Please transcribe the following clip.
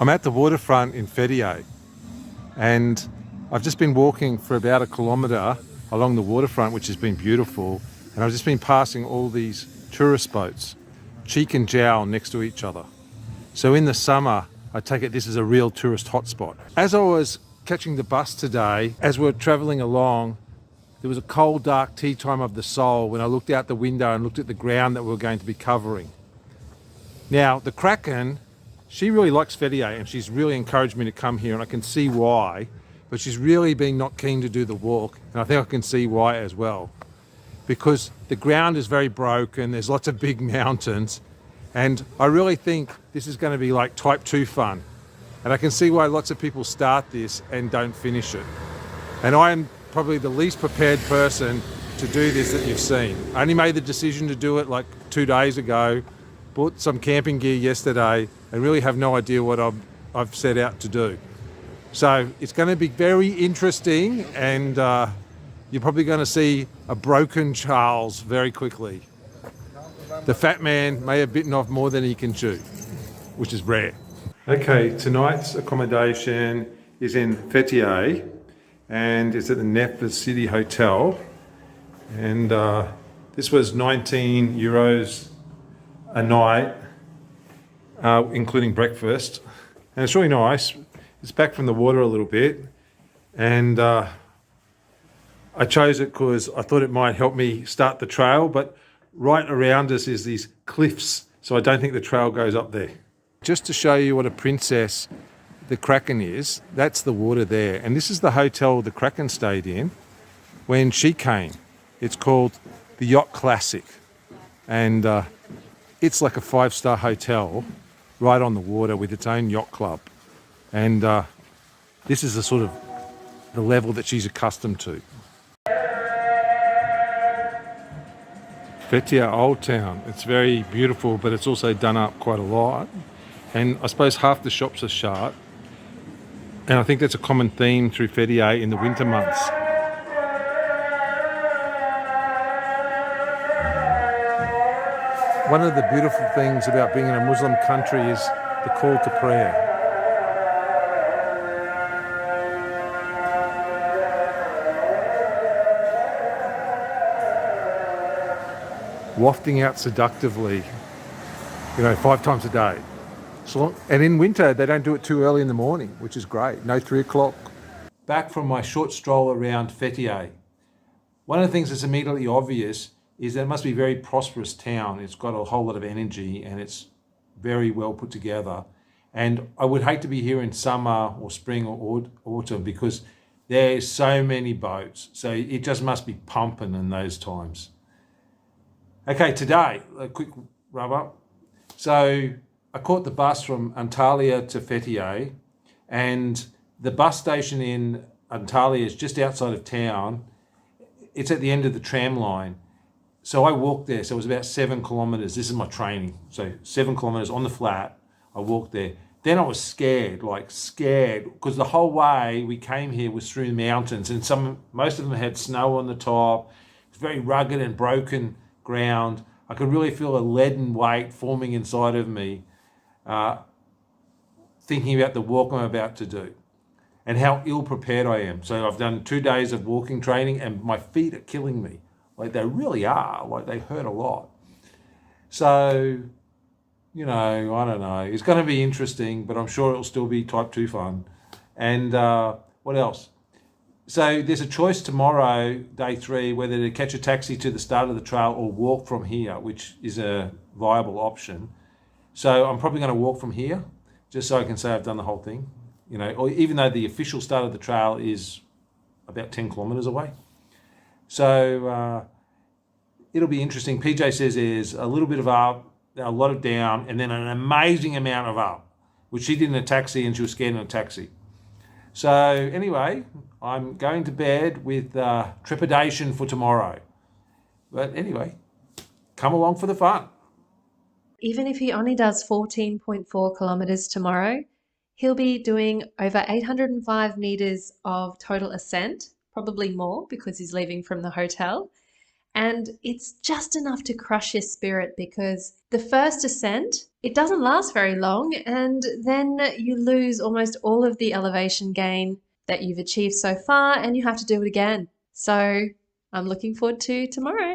I'm at the waterfront in Fethiye, and I've just been walking for about a kilometre along the waterfront, which has been beautiful, and I've just been passing all these tourist boats, cheek and jowl next to each other. So in the summer, I take it this is a real tourist hotspot. As I was catching the bus today, as we were travelling along, there was a cold, dark tea time of the soul when I looked out the window and looked at the ground that we were going to be covering. Now, the Kraken, she really likes Fethiye and she's really encouraged me to come here, and I can see why, but she's really been not keen to do the walk, and I think I can see why as well. Because the ground is very broken, there's lots of big mountains, and I really think this is going to be like type 2 fun. And I can see why lots of people start this and don't finish it. And I am probably the least prepared person to do this that you've seen. I only made the decision to do it like 2 days ago, bought some camping gear yesterday, and really have no idea what I've set out to do. So it's going to be very interesting, and you're probably going to see a broken Charles very quickly. The fat man may have bitten off more than he can chew, which is rare. Okay, tonight's accommodation is in Fethiye, and it's at the Neffa City Hotel. And this was 19 euros a night, including breakfast. And it's really nice. It's back from the water a little bit. And I chose it because I thought it might help me start the trail, but right around us is these cliffs, so I don't think the trail goes up there. Just to show you what a princess the Kraken is, that's the water there. And this is the hotel the Kraken stayed in when she came. It's called the Yacht Classic. And it's like a 5-star hotel right on the water with its own yacht club. And this is the sort of the level that she's accustomed to. Fethiye Old Town. It's very beautiful, but it's also done up quite a lot. And I suppose half the shops are shut. And I think that's a common theme through Fethiye in the winter months. One of the beautiful things about being in a Muslim country is the call to prayer. Wafting out seductively, 5 times a day. And in winter, they don't do it too early in the morning, which is great. No 3 o'clock. Back from my short stroll around Fethiye. One of the things that's immediately obvious is that it must be a very prosperous town. It's got a whole lot of energy and it's very well put together. And I would hate to be here in summer or spring or autumn because there's so many boats. So it just must be pumping in those times. Okay, today, a quick rub up. So I caught the bus from Antalya to Fethiye, and the bus station in Antalya is just outside of town. It's at the end of the tram line. So I walked there, so it was about 7 kilometres. This is my training. So 7 kilometres on the flat, I walked there. Then I was scared, because the whole way we came here was through the mountains, and most of them had snow on the top. It's very rugged and broken ground. I could really feel a leaden weight forming inside of me, thinking about the walk I'm about to do and how ill prepared I am. So I've done 2 days of walking training and my feet are killing me. Like they really are, like they hurt a lot. So, I don't know. It's going to be interesting, but I'm sure it'll still be type 2 fun. And what else? So there's a choice tomorrow, day 3, whether to catch a taxi to the start of the trail or walk from here, which is a viable option. So I'm probably going to walk from here, just so I can say I've done the whole thing. Or even though the official start of the trail is about 10 kilometres away. So it'll be interesting. PJ says there's a little bit of up, a lot of down, and then an amazing amount of up, which she did in a taxi and she was scared in a taxi. So anyway, I'm going to bed with trepidation for tomorrow. But anyway, come along for the fun. Even if he only does 14.4 kilometres tomorrow, he'll be doing over 805 metres of total ascent, probably more because he's leaving from the hotel. And it's just enough to crush his spirit because the first ascent it doesn't last very long, and then you lose almost all of the elevation gain that you've achieved so far, and you have to do it again. So I'm looking forward to tomorrow.